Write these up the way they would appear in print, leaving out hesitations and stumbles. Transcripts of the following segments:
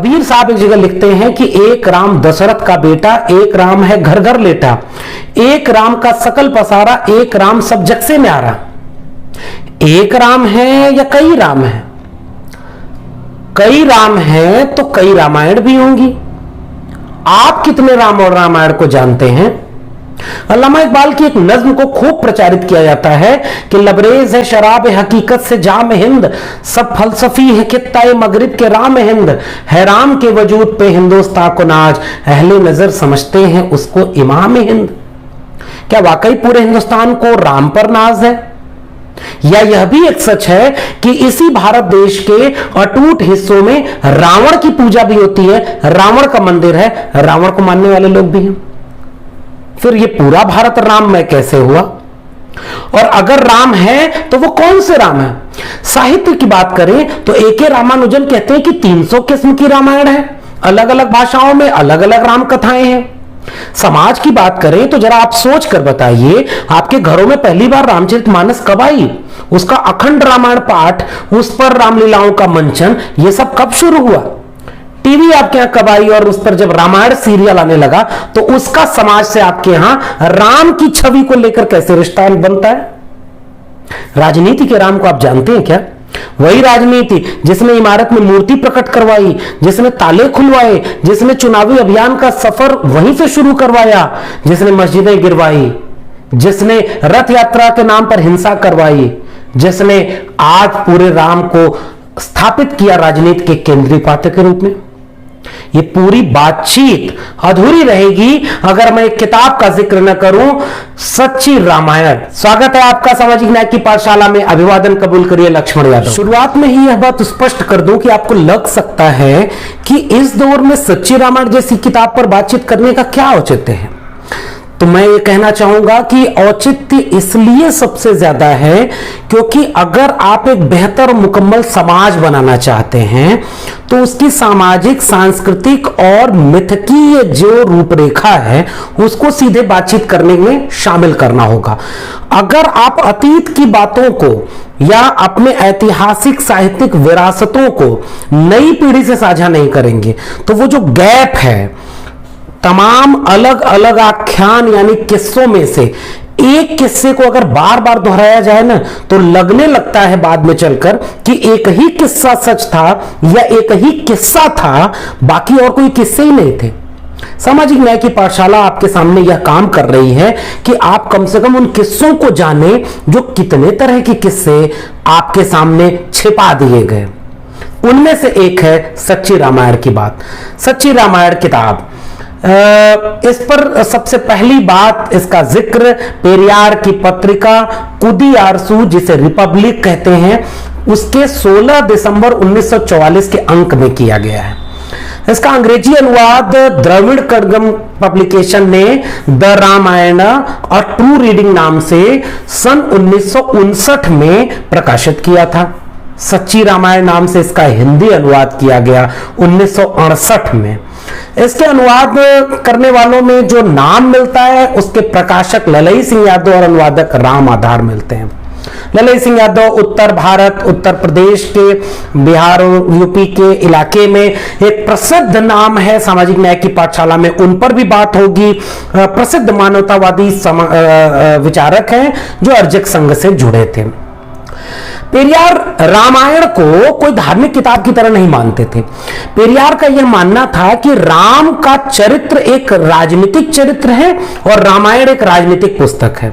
कबीर साहब एक जगह लिखते हैं कि एक राम दशरथ का बेटा, एक राम है घर घर लेटा, एक राम का सकल पसारा, एक राम सब जग से न्यारा। एक राम है या कई राम है? कई राम है तो कई रामायण भी होंगी। आप कितने राम और रामायण को जानते हैं? अल्लामा इकबाल की एक नज्म को खूब प्रचारित किया जाता है कि लबरेज है शराब हकीकत से जाम हिंद, सब फलसफी है खित्ता मगरिब के राम हिंद, है राम के वजूद पे हिंदुस्तान को नाज, अहले नजर समझते हैं उसको इमाम हिंद। क्या वाकई पूरे हिंदुस्तान को राम पर नाज है? या यह भी एक सच है कि इसी भारत देश के अटूट हिस्सों में रावण की पूजा भी होती है, रावण का मंदिर है, रावण को मानने वाले लोग भी हैं। फिर ये पूरा भारत राममय कैसे हुआ? और अगर राम है तो वो कौन से राम है? साहित्य की बात करें तो ए.के. रामानुजन कहते हैं कि 300 किस्म की रामायण है, अलग अलग भाषाओं में अलग अलग राम कथाएं हैं। समाज की बात करें तो जरा आप सोच कर बताइए, आपके घरों में पहली बार रामचरितमानस कब आई? उसका अखंड रामायण पाठ, उस पर रामलीलाओं का मंचन, यह सब कब शुरू हुआ? टीवी आपके यहां कब आई और उस पर जब रामायण सीरियल आने लगा तो उसका समाज से आपके यहां राम की छवि को लेकर कैसे रिश्ता बनता है? राजनीति के राम को आप जानते हैं क्या? वही राजनीति जिसने इमारत में मूर्ति प्रकट करवाई, जिसने ताले खुलवाए, जिसने चुनावी अभियान का सफर वहीं से शुरू करवाया, जिसने मस्जिदें गिरवाई, जिसने रथ यात्रा के नाम पर हिंसा करवाई, जिसने आज पूरे राम को स्थापित किया राजनीति के केंद्रीय पात्र के रूप में। ये पूरी बातचीत अधूरी रहेगी अगर मैं एक किताब का जिक्र न करूं, सच्ची रामायण। स्वागत है आपका सामाजिक न्याय की पाठशाला में। अभिवादन कबूल करिए लक्ष्मण यादव। शुरुआत में ही यह बात स्पष्ट कर दूं कि आपको लग सकता है कि इस दौर में सच्ची रामायण जैसी किताब पर बातचीत करने का क्या औचित्य है। तो मैं ये कहना चाहूंगा कि औचित्य इसलिए सबसे ज्यादा है क्योंकि अगर आप एक बेहतर और मुकम्मल समाज बनाना चाहते हैं तो उसकी सामाजिक, सांस्कृतिक और मिथकीय जो रूपरेखा है उसको सीधे बातचीत करने में शामिल करना होगा। अगर आप अतीत की बातों को या अपने ऐतिहासिक साहित्यिक विरासतों को नई पीढ़ी से साझा नहीं करेंगे तो वो जो गैप है, तमाम अलग अलग आख्यान यानी किस्सों में से एक किस्से को अगर बार बार दोहराया जाए ना तो लगने लगता है बाद में चलकर कि एक ही किस्सा सच था या एक ही किस्सा था, बाकी और कोई किस्से ही नहीं थे। सामाजिक न्याय की पाठशाला आपके सामने यह काम कर रही है कि आप कम से कम उन किस्सों को जाने जो कितने तरह के किस्से आपके सामने छिपा दिए गए। उनमें से एक है सच्ची रामायण की बात। सच्ची रामायण किताब, इस पर सबसे पहली बात, इसका जिक्र पेरियार की पत्रिका कुदी आरसू, जिसे रिपब्लिक कहते हैं, उसके 16 दिसंबर 1944 के अंक में किया गया है। इसका अंग्रेजी अनुवाद द्रविड़ कड़गम पब्लिकेशन ने द रामायण और ट्रू रीडिंग नाम से सन 1959 में प्रकाशित किया था। सच्ची रामायण नाम से इसका हिंदी अनुवाद किया गया 1968 में। इसके अनुवाद करने वालों में जो नाम मिलता है उसके प्रकाशक ललई सिंह यादव और अनुवादक राम आधार मिलते हैं। ललई सिंह यादव उत्तर भारत, उत्तर प्रदेश के, बिहार और यूपी के इलाके में एक प्रसिद्ध नाम है। सामाजिक न्याय की पाठशाला में उन पर भी बात होगी। प्रसिद्ध मानवतावादी विचारक हैं जो अर्जक संघ से जुड़े थे। पेरियार रामायण को कोई धार्मिक किताब की तरह नहीं मानते थे। पेरियार का यह मानना था कि राम का चरित्र एक राजनीतिक चरित्र है और रामायण एक राजनीतिक पुस्तक है।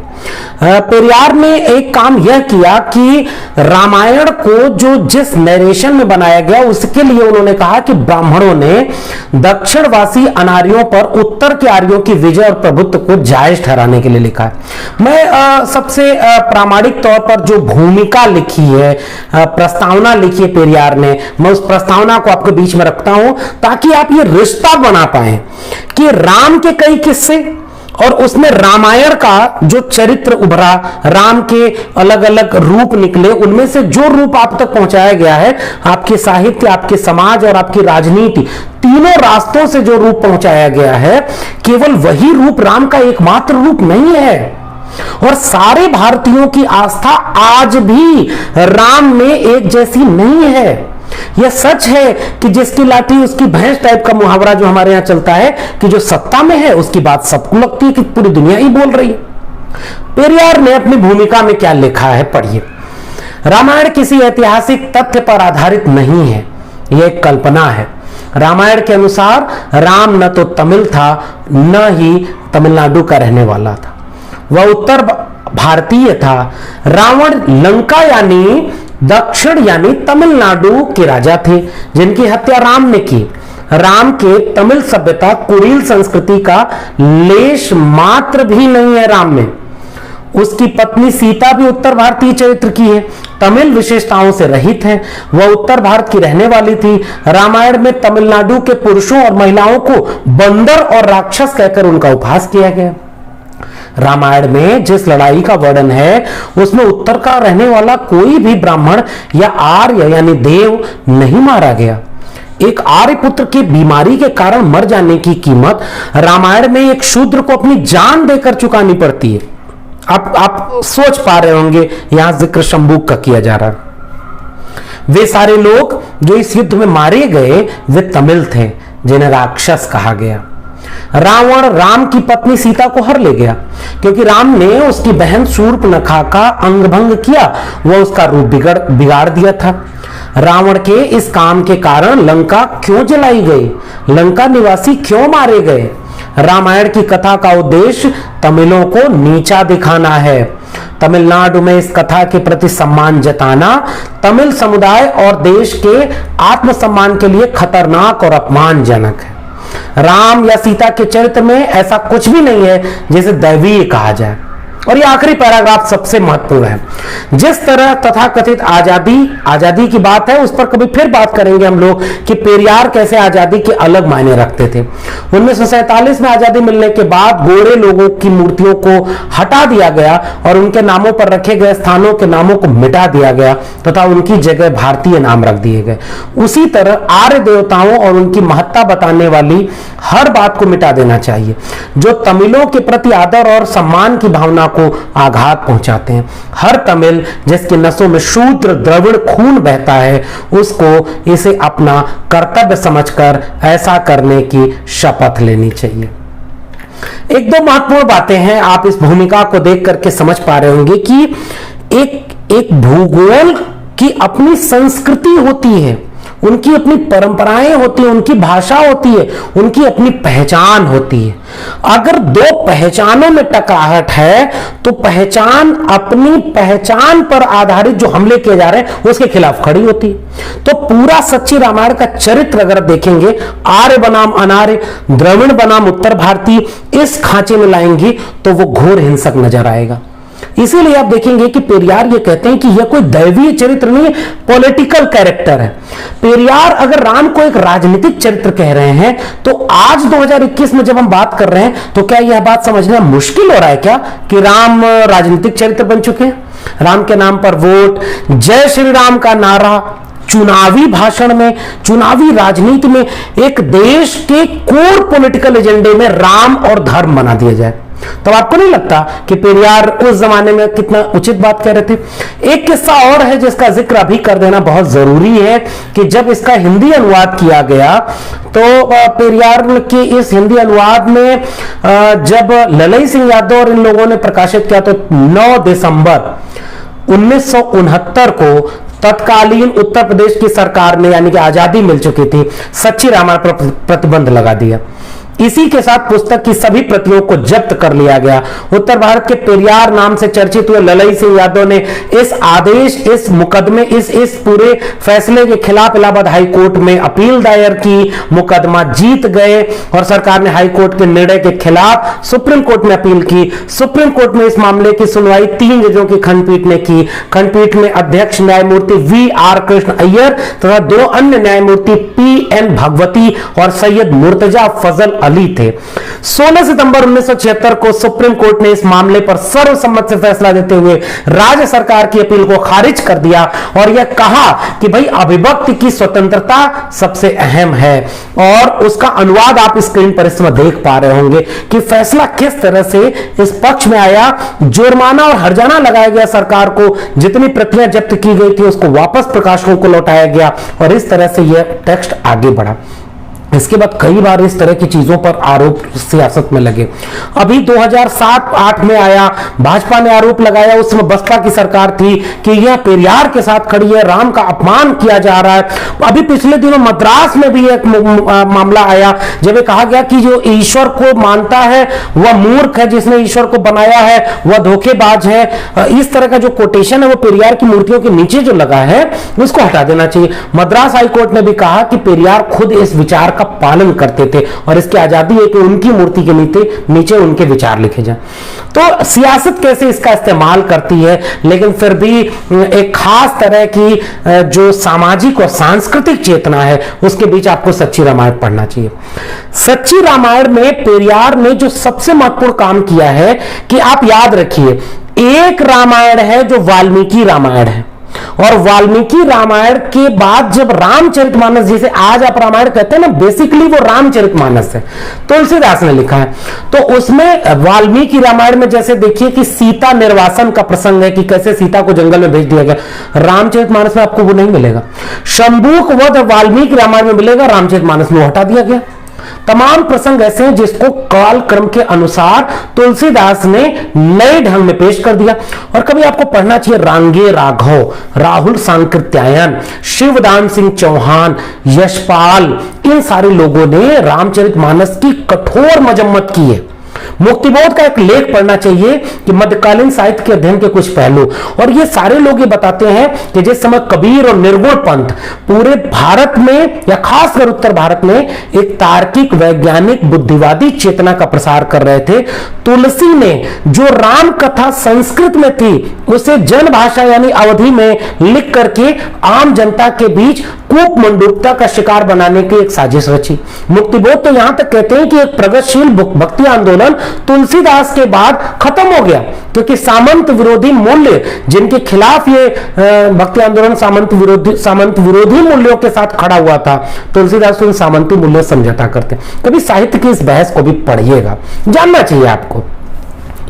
पेरियार ने एक काम यह किया कि रामायण को जो जिस नरेशन में बनाया गया उसके लिए उन्होंने कहा कि ब्राह्मणों ने दक्षिणवासी अनार्यों पर उत्तर के आर्यों की विजय और प्रभुत्व को जायज ठहराने के लिए लिखा है। मैं सबसे प्रामाणिक तौर पर जो भूमिका लिखी है, प्रस्तावना लिखी है पेरियार ने, मैं उस प्रस्तावना को आपके बीच में रखता हूं ताकि आप ये रिश्ता बना पाए कि राम के कई किस्से और उसमें रामायण का जो चरित्र उभरा, राम के अलग अलग रूप निकले, उनमें से जो रूप आप तक पहुंचाया गया है, आपके साहित्य, आपके समाज और आपकी राजनीति, तीनों रास्तों से जो रूप पहुंचाया गया है, केवल वही रूप राम का एकमात्र रूप नहीं है। और सारे भारतीयों की आस्था आज भी राम में एक जैसी नहीं है। यह सच है कि जिसकी लाठी उसकी भैंस टाइप का मुहावरा जो हमारे यहां चलता है कि जो सत्ता में है उसकी बात सबको लगती है कि पूरी दुनिया ही बोल रही है। पेरियार ने अपनी भूमिका में क्या लिखा है पढ़िए। रामायण किसी ऐतिहासिक तथ्य पर आधारित नहीं है, यह एक कल्पना है। रामायण के अनुसार राम न तो तमिल था न ही तमिलनाडु का रहने वाला था, वह उत्तर भारतीय था। रावण लंका यानी दक्षिण यानी तमिलनाडु के राजा थे जिनकी हत्या राम ने की। राम के तमिल सभ्यता कुरील संस्कृति का लेश मात्र भी नहीं है राम में। उसकी पत्नी सीता भी उत्तर भारतीय चरित्र की है, तमिल विशेषताओं से रहित है, वह उत्तर भारत की रहने वाली थी। रामायण में तमिलनाडु के पुरुषों और महिलाओं को बंदर और राक्षस कहकर उनका उपहास किया गया। रामायण में जिस लड़ाई का वर्णन है उसमें उत्तर का रहने वाला कोई भी ब्राह्मण या आर्य यानी देव नहीं मारा गया। एक आर्य पुत्र की बीमारी के कारण मर जाने की कीमत रामायण में एक शूद्र को अपनी जान देकर चुकानी पड़ती है। आप सोच पा रहे होंगे यहां जिक्र शंबुक का किया जा रहा। वे सारे लोग जो इस युद्ध में मारे गए वे तमिल थे जिन्हें राक्षस कहा गया। रावण राम की पत्नी सीता को हर ले गया क्योंकि राम ने उसकी बहन शूर्पणखा का अंगभंग किया, वह उसका रूप बिगाड़ दिया था। रावण के इस काम के कारण लंका क्यों जलाई गई, लंका निवासी क्यों मारे गए? रामायण की कथा का उद्देश्य तमिलों को नीचा दिखाना है। तमिलनाडु में इस कथा के प्रति सम्मान जताना तमिल समुदाय और देश के आत्मसम्मान के लिए खतरनाक और अपमानजनक है। राम या सीता के चरित्र में ऐसा कुछ भी नहीं है जिसे दैवीय कहा जाए। और ये आखिरी पैराग्राफ सबसे महत्वपूर्ण है। जिस तरह तथाकथित आजादी की बात है उस पर कभी फिर बात करेंगे हम लोग कि पेरियार कैसे आजादी के अलग मायने रखते थे। 1947 में आजादी मिलने के बाद गोरे लोगों की मूर्तियों को हटा दिया गया और उनके नामों पर रखे गए स्थानों के नामों को मिटा दिया गया तथा उनकी जगह भारतीय नाम रख दिए गए। उसी तरह आर्य देवताओं और उनकी महत्ता बताने वाली हर बात को मिटा देना चाहिए जो तमिलों के प्रति आदर और सम्मान की भावना को आघात पहुंचाते हैं। हर तमिल जिसकी नसों में शूद्र द्रविड़ खून बहता है उसको इसे अपना कर्तव्य समझकर ऐसा करने की शपथ लेनी चाहिए। एक दो महत्वपूर्ण बातें हैं, आप इस भूमिका को देख करके समझ पा रहे होंगे कि एक भूगोल की अपनी संस्कृति होती है, उनकी अपनी परंपराएं होती है, उनकी भाषा होती है, उनकी अपनी पहचान होती है। अगर दो पहचानों में टकराहट है तो पहचान अपनी पहचान पर आधारित जो हमले किए जा रहे हैं उसके खिलाफ खड़ी होती है। तो पूरा सच्ची रामायण का चरित्र अगर देखेंगे, आर्य बनाम अनार्य, द्रविड़ बनाम उत्तर भारतीय इस खांचे में लाएंगे तो वो घोर हिंसक नजर आएगा। इसीलिए आप देखेंगे कि पेरियार ये कहते हैं कि यह कोई दैवीय चरित्र नहीं, पॉलिटिकल कैरेक्टर है। पेरियार अगर राम को एक राजनीतिक चरित्र कह रहे हैं तो आज 2021 में जब हम बात कर रहे हैं तो क्या यह बात समझना मुश्किल हो रहा है क्या कि राम राजनीतिक चरित्र बन चुके हैं? राम के नाम पर वोट, जय श्री राम का नारा, चुनावी भाषण में, चुनावी राजनीति में एक देश के कोर पॉलिटिकल एजेंडे में राम और धर्म बना दिया जाए, तो आपको नहीं लगता कि पेरियार उस जमाने में कितना उचित बात कह रहे थे? एक किस्सा और है जिसका जिक्र अभी कर देना बहुत जरूरी है कि जब इसका हिंदी अनुवाद किया गया तो पेरियार के इस हिंदी अनुवाद में जब ललई सिंह यादव और इन लोगों ने प्रकाशित किया तो 9 दिसंबर 1969 को तत्कालीन उत्तर प्रदेश की सरकार ने, यानी कि आजादी मिल चुकी थी, सच्ची रामायण पर प्रतिबंध लगा दिया। इसी के साथ पुस्तक की सभी प्रतियों को जब्त कर लिया गया। उत्तर भारत के पेरियार नाम से चर्चित हुए ललई सिंह यादव ने इस आदेश, इस मुकदमे, इस पूरे फैसले के खिलाफ इलाहाबाद हाई कोर्ट में अपील दायर की, मुकदमा जीत गए और सरकार ने हाई कोर्ट के निर्णय के खिलाफ सुप्रीम कोर्ट में अपील की। सुप्रीम कोर्ट में इस मामले की सुनवाई 3 जजों की खंडपीठ ने की। खंडपीठ में अध्यक्ष न्यायमूर्ति VR कृष्ण अय्यर तथा 2 अन्य न्यायमूर्ति PN भगवती और सैयद मुर्तजा फजल बंगाली थे। 16 सितंबर 1976 को सुप्रीम कोर्ट ने इस मामले पर सर्वसम्मत से फैसला देते हुए राज्य सरकार की अपील को खारिज कर दिया और यह कहा कि भाई अभिव्यक्ति की स्वतंत्रता सबसे अहम है। और उसका अनुवाद आप स्क्रीन पर इसमें देख पा रहे होंगे कि फैसला किस तरह से इस पक्ष में आया। जुर्माना और हर्जाना लगाया गया, सरकार को जितनी प्रतियां जब्त की गई थी उसको वापस प्रकाशकों को लौटाया गया और इस तरह से यह टेक्स्ट आगे बढ़ा। इसके बाद कई बार इस तरह की चीजों पर आरोप सियासत में लगे। अभी 2007-8 में आया, भाजपा ने आरोप लगाया, उसमें बसपा की सरकार थी कि यह पेरियार के साथ खड़ी है, राम का अपमान किया जा रहा है। अभी पिछले दिनों मद्रास में भी एक मामला आया जब ये कहा गया कि जो ईश्वर को मानता है वह मूर्ख है, जिसने ईश्वर को बनाया है वह धोखेबाज है। इस तरह का जो कोटेशन है वो पेरियार की मूर्तियों के नीचे जो लगा है उसको हटा देना चाहिए। मद्रास हाईकोर्ट ने भी कहा कि पेरियार खुद इस विचार का पालन करते थे और इसकी आजादी है कि उनकी मूर्ति के नीचे उनके विचार लिखे जाएं। तो सियासत कैसे इसका इस्तेमाल करती है, लेकिन फिर भी एक खास तरह की जो सामाजिक और सांस्कृतिक चेतना है उसके बीच आपको सच्ची रामायण पढ़ना चाहिए। सच्ची रामायण में पेरियार ने जो सबसे महत्वपूर्ण काम किया है कि आप याद रखिए, एक रामायण है जो वाल्मीकि रामायण है और वाल्मीकि रामायण के बाद जब रामचरितमानस, जिसे आज आप रामायण कहते हैं ना, बेसिकली वो रामचरितमानस है, तुलसीदास ने लिखा है। तो उसमें वाल्मीकि रामायण में जैसे देखिए कि सीता निर्वासन का प्रसंग है कि कैसे सीता को जंगल में भेज दिया गया, रामचरितमानस में आपको वो नहीं मिलेगा। शंभूक वध वाल्मीकि रामायण में मिलेगा, रामचरितमानस में हटा दिया गया। तमाम प्रसंग ऐसे हैं जिसको काल क्रम के अनुसार तुलसीदास ने नए ढंग में पेश कर दिया। और कभी आपको पढ़ना चाहिए रांगे राघव, राहुल सांकृत्यायन, शिवदान सिंह चौहान, यशपाल, इन सारे लोगों ने रामचरितमानस की कठोर मजम्मत की है। मुक्तिबोध का एक लेख पढ़ना चाहिए कि मध्यकालीन साहित्य के अध्ययन के कुछ पहलू, और ये सारे लोग ये बताते हैं कि जिस समय कबीर और निर्गुण पंथ पूरे भारत में या खासकर उत्तर भारत में एक तार्किक वैज्ञानिक बुद्धिवादी चेतना का प्रसार कर रहे थे, तुलसी ने जो राम कथा संस्कृत में थी उसे जन भाषा यानी अवधि में लिख करके आम जनता के बीच कूप मंडूकता का शिकार बनाने की एक साजिश रची। मुक्तिबोध तो यहां तक कहते हैं कि एक प्रगतिशील भक्ति आंदोलन तुलसीदास के बाद खत्म हो गया, क्योंकि सामंत विरोधी मूल्य जिनके खिलाफ ये भक्ति आंदोलन सामंत विरोधी मूल्यों के साथ खड़ा हुआ था, तुलसीदास उन सामंती मूल्यों समझौता करते। कभी साहित्य की इस बहस को भी पढ़िएगा, जानना चाहिए आपको।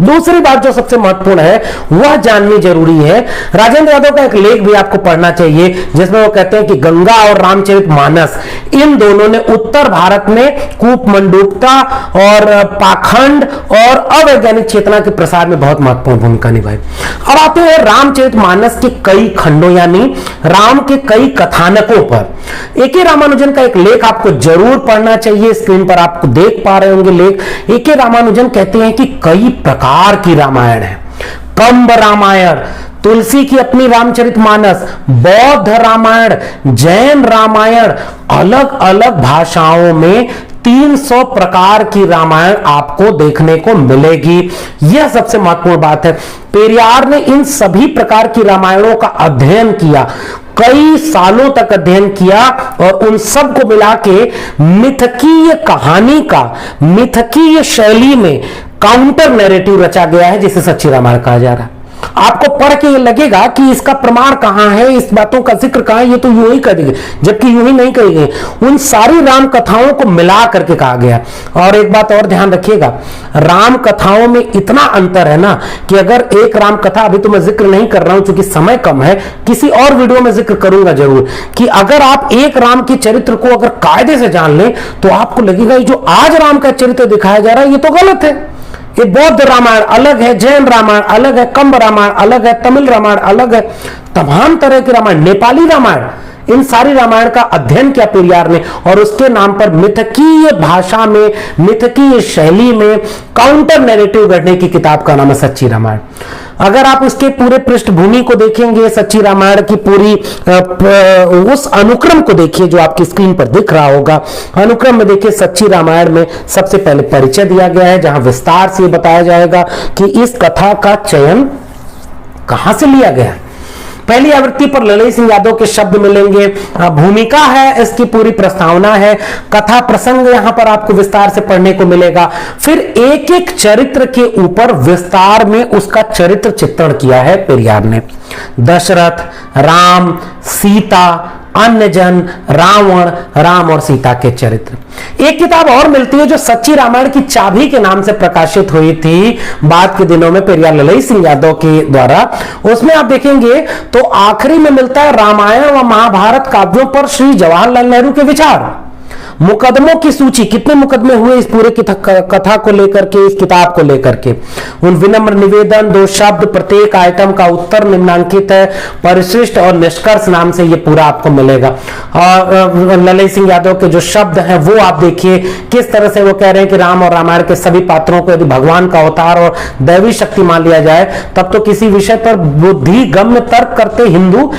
दूसरी बात जो सबसे महत्वपूर्ण है वह जाननी जरूरी है, राजेंद्र यादव का एक लेख भी आपको पढ़ना चाहिए जिसमें वो कहते हैं कि गंगा और रामचरितमानस इन दोनों ने उत्तर भारत में कूप मंडूकता और पाखंड और अवैज्ञानिक चेतना के प्रसार में बहुत महत्वपूर्ण भूमिका निभाई। अब आते हैं रामचरितमानस के कई खंडों यानी राम के कई कथानकों पर। ए.के. रामानुजन का एक लेख आपको जरूर पढ़ना चाहिए, स्क्रीन पर आपको देख पा रहे होंगे लेख। ए.के. रामानुजन कहते हैं कि कई प्रकार की रामायण है। कंब रामायण, तुलसी की अपनी रामचरितमानस, बौद्ध रामायण, जैन रामायण, अलग अलग भाषाओं में 300 प्रकार की रामायण आपको देखने को मिलेगी। यह सबसे महत्वपूर्ण बात है। पेरियार ने इन सभी प्रकार की रामायणों का अध्ययन किया, कई सालों तक अध्ययन किया और उन सब को मिला के मिथकीय कहानी का मिथकीय शैली में काउंटर नैरेटिव रचा गया है जिसे सच्ची रामायण कहा जा रहा है। आपको पढ़ के ये लगेगा कि इसका प्रमाण कहां है, इस बातों का जिक्र कहां है, ये तो यूं ही कर देंगे, जबकि यूं ही नहीं कही गई। उन सारी राम कथाओं को मिला करके कहा गया। और एक बात और ध्यान रखिएगा, राम कथाओं में इतना अंतर है ना कि अगर एक राम कथा, अभी तो मैं जिक्र नहीं कर रहा हूं क्योंकि समय कम है, किसी और वीडियो में जिक्र करूंगा जरूर, कि अगर आप एक राम के चरित्र को अगर कायदे से जान लें तो आपको लगेगा जो आज राम का चरित्र दिखाया जा रहा है ये तो गलत है। ये बौद्ध रामायण अलग है, जैन रामायण अलग है, कंब रामायण अलग है, तमिल रामायण अलग है, तमाम तरह की रामायण, नेपाली रामायण, इन सारी रामायण का अध्ययन किया पेरियार ने और उसके नाम पर मिथकीय भाषा में, मिथकीय शैली में काउंटर नैरेटिव गढ़ने की किताब का नाम है सच्ची रामायण। अगर आप उसके पूरे पृष्ठभूमि को देखेंगे, सच्ची रामायण की पूरी उस अनुक्रम को देखिए जो आपकी स्क्रीन पर दिख रहा होगा। अनुक्रम में देखिए, सच्ची रामायण में सबसे पहले परिचय दिया गया है जहां विस्तार से बताया जाएगा कि इस कथा का चयन कहां से लिया गया। पहली आवृत्ति पर ललित सिंह यादव के शब्द मिलेंगे, भूमिका है इसकी पूरी प्रस्तावना है, कथा प्रसंग यहां पर आपको विस्तार से पढ़ने को मिलेगा। फिर एक एक चरित्र के ऊपर विस्तार में उसका चरित्र चित्रण किया है पेरियार ने। दशरथ, राम, सीता, अन्य जन, रावण, राम और सीता के चरित्र। एक किताब और मिलती है जो सच्ची रामायण की चाबी के नाम से प्रकाशित हुई थी बाद के दिनों में पेरियार ललित सिंह यादव के द्वारा। उसमें आप देखेंगे तो आखिरी में मिलता है रामायण व महाभारत काव्यों पर श्री जवाहरलाल नेहरू के विचार, मुकदमों की सूची, कितने मुकदमे हुए इस पूरे कथा को लेकर के, इस किताब को लेकर के, उन विनम्र निवेदन, 2 शब्द, प्रत्येक आइटम का उत्तर निम्नांकित है, परिशिष्ट और निष्कर्ष नाम से ये पूरा आपको मिलेगा। और ललित सिंह यादव के जो शब्द हैं वो आप देखिए किस तरह से वो कह रहे हैं कि राम और रामायण के सभी पात्रों को यदि भगवान का अवतार और दैवी शक्ति मान लिया जाए तब तो किसी विषय पर बुद्धि गम्य तर्क करते हिंदू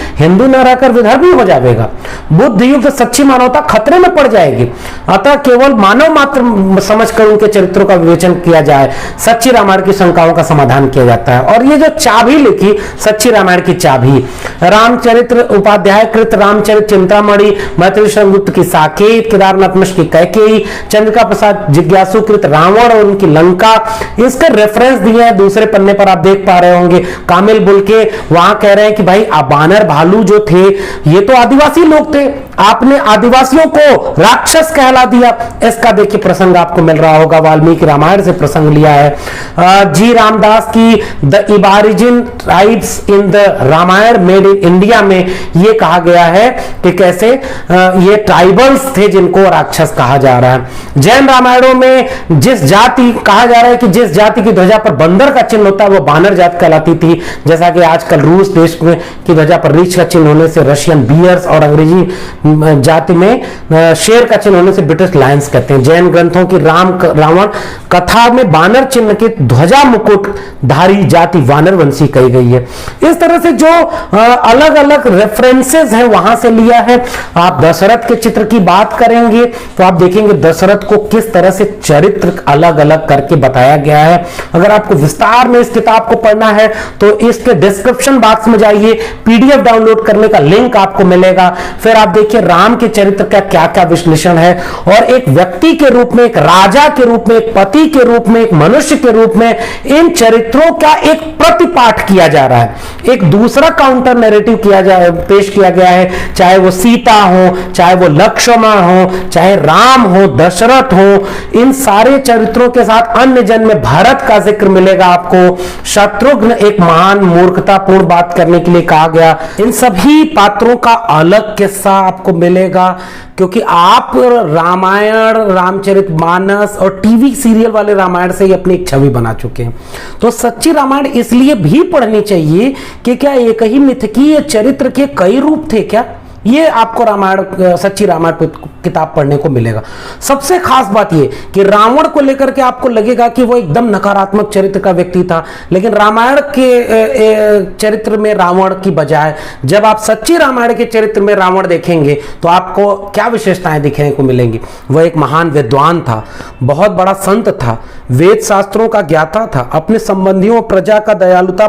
न रहकर विधर्मी हो जाएगा, बुद्ध युक्त सच्ची मानवता खतरे में पड़ जाएगी। अतः केवल मानव मात्र समझकर उनके चरित्रों का विवेचन किया जाए, सच्ची रामायण की शंकाओं का समाधान किया जाता है। और ये जो चाबी लिखी सच्ची रामायण की चाबी, रामचरित्र उपाध्याय कृत, रामचरित चिंतामणि, मैथिली शरणगुप्त की साकेत, केदारनाथ मिश्र की कैकेयी, चंद्रिका प्रसाद जिज्ञासु कृत रावण और उनकी लंका, इसके रेफरेंस दिए हैं दूसरे पन्ने पर, आप देख पा रहे होंगे। कामिल बुल के वहां कह रहे हैं कि भाई बानर भालू जो थे ये तो आदिवासी लोग थे, आपने आदिवासियों को राक्षस कहला दिया। इसका देखिए प्रसंग आपको मिल रहा होगा, वाल्मीकि रामायण से प्रसंग लिया है। जी रामदास की the aboriginal tribes in the Ramayana made in India में ये कहा गया है कि कैसे ये ट्राइबल्स थे जिनको राक्षस कहा जा रहा है। जैन रामायणों में जिस जाति कहा जा रहा है कि जिस जाति की ध्वजा पर बंदर का चिन्ह होता है वो बानर जाति कहलाती थी, जैसा कि आजकल रूस देश में की ध्वजा पर रीछ का चिन्ह होने से रशियन बियर्स और अंग्रेजी जाति में शेर का चिन्ह होने से ब्रिटिश लायंस कहते हैं। जैन ग्रंथों की रावण कथा में बानर चिन्ह के ध्वजा मुकुट धारी जाति वानर वंशी कही गई है। इस तरह से जो अलग अलग रेफरेंसेस हैं वहां से लिया है। आप दशरथ के चित्र की बात करेंगे तो आप देखेंगे दशरथ को किस तरह से चरित्र अलग अलग करके बताया गया है। अगर आपको विस्तार में इस किताब को पढ़ना है तो इसके डिस्क्रिप्शन बॉक्स में जाइए, पीडीएफ डाउनलोड करने का लिंक आपको मिलेगा। फिर आप देखिए राम के चरित्र का क्या क्या विश्लेषण है और एक व्यक्ति के रूप में, एक राजा के रूप में, एक पति के रूप में, एक मनुष्य के रूप में इन चरित्रों का एक प्रतिपाठ किया जा रहा है, एक दूसरा काउंटर नैरेटिव पेश किया गया है। चाहे वो सीता हो, चाहे वो लक्ष्मण हो, चाहे राम हो, दशरथ हो, इन सारे चरित्रों के साथ अन्य जन में भरत का जिक्र मिलेगा आपको। शत्रुघ्न एक महान मूर्खतापूर्ण बात करने के लिए कहा गया। इन सभी पात्रों का अलग किस्सा आपको मिलेगा क्योंकि आप रामायण, रामचरितमानस और टीवी सीरियल वाले रामायण से ही अपनी एक छवि बना चुके हैं। तो सच्ची रामायण इसलिए भी पढ़नी चाहिए कि क्या एक ही मिथकीय चरित्र के कई रूप थे क्या? ये आपको रामायण, सच्ची रामायण किताब पढ़ने को मिलेगा। सबसे खास बात ये कि रावण को लेकर के आपको लगेगा कि वो एकदम नकारात्मक चरित्र का व्यक्ति था, लेकिन रामायण के चरित्र में रावण की बजाय जब आप सच्ची रामायण के चरित्र में रावण देखेंगे तो आपको क्या विशेषताएं दिखने को मिलेंगी। वह एक महान विद्वान था, बहुत बड़ा संत था, वेद शास्त्रों का ज्ञाता था, अपने संबंधियों और प्रजा का दयालुता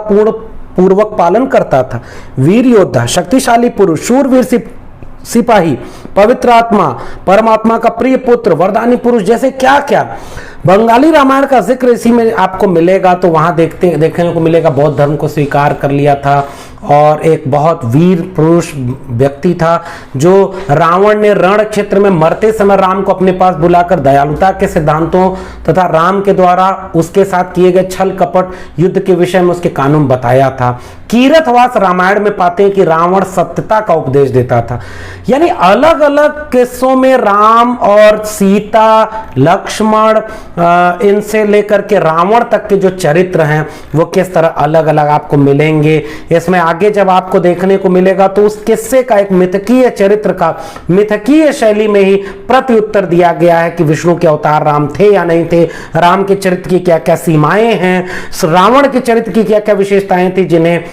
पूर्वक पालन करता था, वीर योद्धा, शक्तिशाली पुरुष, शूरवीर सिपाही, पवित्र आत्मा, परमात्मा का प्रिय पुत्र, वरदानी पुरुष, जैसे क्या क्या। बंगाली रामायण का जिक्र इसी में आपको मिलेगा। तो वहां देखने को मिलेगा बौद्ध धर्म को स्वीकार कर लिया था और एक बहुत वीर पुरुष व्यक्ति था जो रावण ने रण क्षेत्र में मरते समय राम को अपने पास बुलाकर दयालुता के सिद्धांतों तथा राम के द्वारा उसके साथ किए गए छल कपट युद्ध के विषय में उसके कानून बताया था। कीरतवास रामायण में पाते हैं कि रावण सत्यता का उपदेश देता था। यानी अलग अलग किस्सों में राम और सीता, लक्ष्मण, इनसे लेकर के रावण तक के जो चरित्र हैं वो किस तरह अलग अलग आपको मिलेंगे। इसमें आगे जब आपको देखने को मिलेगा तो उस किस्से का एक मिथकीय चरित्र का मिथकीय शैली में ही प्रति उत्तर दिया गया है कि विष्णु के अवतार राम थे या नहीं थे, राम के चरित्र की क्या क्या सीमाएं हैं, रावण के चरित्र की क्या क्या विशेषताएं थी जिन्हें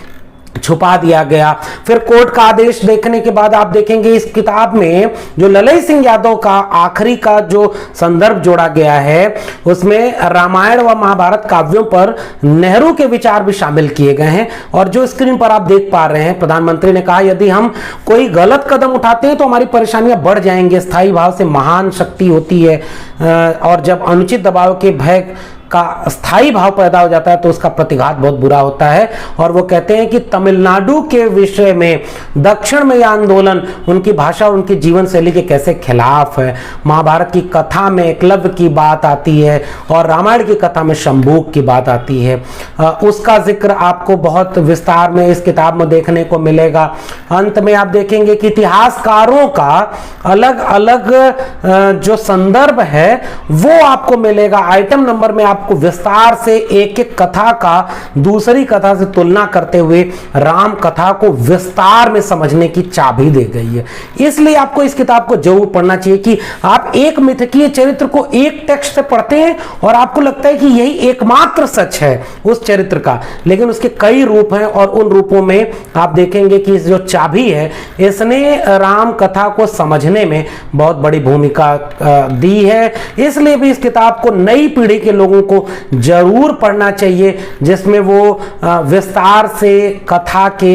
छुपा दिया गया। फिर कोर्ट का आदेश देखने के बाद आप देखेंगे इस किताब में जो ललई सिंह यादव का आखिरी का जो संदर्भ जोड़ा गया है उसमें रामायण व महाभारत काव्यों पर नेहरू के विचार भी शामिल किए गए हैं। और जो स्क्रीन पर आप देख पा रहे हैं, प्रधानमंत्री ने कहा यदि हम कोई गलत कदम उठाते हैं तो हमारी परेशानियां बढ़ जाएंगी। स्थायी भाव से महान शक्ति होती है और जब अनुचित दबाव के भय का स्थायी भाव पैदा हो जाता है तो उसका प्रतिघात बहुत बुरा होता है। और वो कहते हैं कि तमिलनाडु के विषय में दक्षिण में यह आंदोलन उनकी भाषा और उनकी जीवन शैली के कैसे खिलाफ है। महाभारत की कथा में एकलव्य की बात आती है और रामायण की कथा में शंभूक की बात आती है। उसका जिक्र आपको बहुत विस्तार में इस किताब में देखने को मिलेगा। अंत में आप देखेंगे कि इतिहासकारों का अलग अलग जो संदर्भ है वो आपको मिलेगा। आइटम नंबर में आपको विस्तार से एक एक कथा का दूसरी कथा से तुलना करते हुए राम कथा को विस्तार में समझने की चाबी दे गई है। इसलिए आपको इस किताब को जरूर पढ़ना चाहिए कि आप एक मिथकीय चरित्र को एक टेक्स्ट से पढ़ते हैं और आपको लगता है कि यही एकमात्र सच है उस चरित्र का, लेकिन उसके कई रूप हैं और उन रूपों में आप देखेंगे कि जो चाबी है इसने राम कथा को समझने में बहुत बड़ी भूमिका दी है। इसलिए भी इस किताब को नई पीढ़ी के लोगों को जरूर पढ़ना चाहिए, जिसमें वो विस्तार से कथा के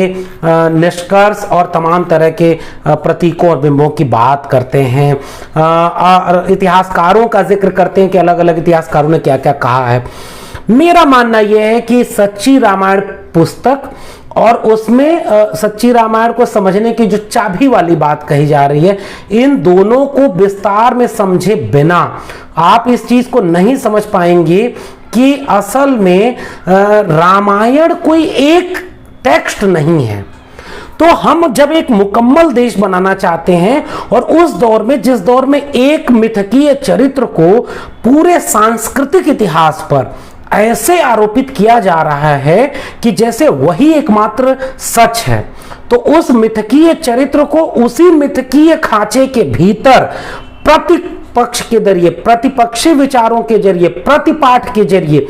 निष्कर्ष और तमाम तरह के प्रतीकों और बिंबों की बात करते हैं। इतिहासकारों का जिक्र करते हैं कि अलग अलग इतिहासकारों ने क्या क्या कहा है। मेरा मानना यह है कि सच्ची रामायण पुस्तक और उसमें सच्ची रामायण को समझने की जो चाबी वाली बात कही जा रही है, इन दोनों को विस्तार में समझे बिना आप इस चीज को नहीं समझ पाएंगे कि असल में रामायण कोई एक टेक्स्ट नहीं है। तो हम जब एक मुकम्मल देश बनाना चाहते हैं और उस दौर में जिस दौर में एक मिथकीय चरित्र को पूरे सांस्कृतिक इतिहास पर ऐसे आरोपित किया जा रहा है कि जैसे वही एकमात्र सच है, तो उस मिथकीय चरित्र को उसी मिथकीय खांचे के भीतर प्रतिपक्ष के जरिए, प्रतिपक्षी विचारों के जरिए, प्रतिपाठ के जरिए,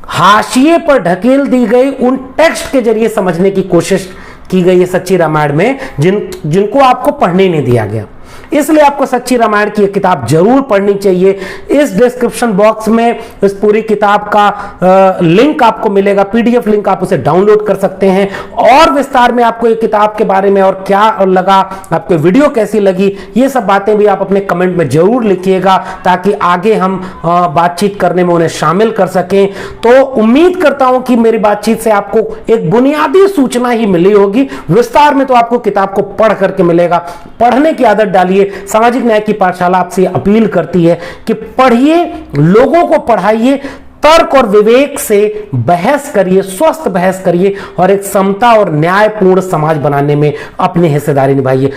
हाशिए पर ढकेल दी गई उन टेक्स्ट के जरिए समझने की कोशिश की गई है सच्ची रामायण में, जिनको आपको पढ़ने नहीं दिया गया। इसलिए आपको सच्ची रामायण की किताब जरूर पढ़नी चाहिए। इस डिस्क्रिप्शन बॉक्स में इस पूरी किताब का लिंक आपको मिलेगा, पीडीएफ लिंक, आप उसे डाउनलोड कर सकते हैं। और विस्तार में आपको ये किताब के बारे में और क्या लगा, आपको वीडियो कैसी लगी, ये सब बातें भी आप अपने कमेंट में जरूर लिखिएगा ताकि आगे हम बातचीत करने में उन्हें शामिल कर सकें। तो उम्मीद करता हूं कि मेरी बातचीत से आपको एक बुनियादी सूचना ही मिली होगी। विस्तार में तो आपको किताब को पढ़ करके मिलेगा। पढ़ने की आदत डालिए। सामाजिक न्याय की पाठशाला आपसे अपील करती है कि पढ़िए, लोगों को पढ़ाइए, तर्क और विवेक से बहस करिए, स्वस्थ बहस करिए और एक समता और न्यायपूर्ण समाज बनाने में अपनी हिस्सेदारी निभाइए।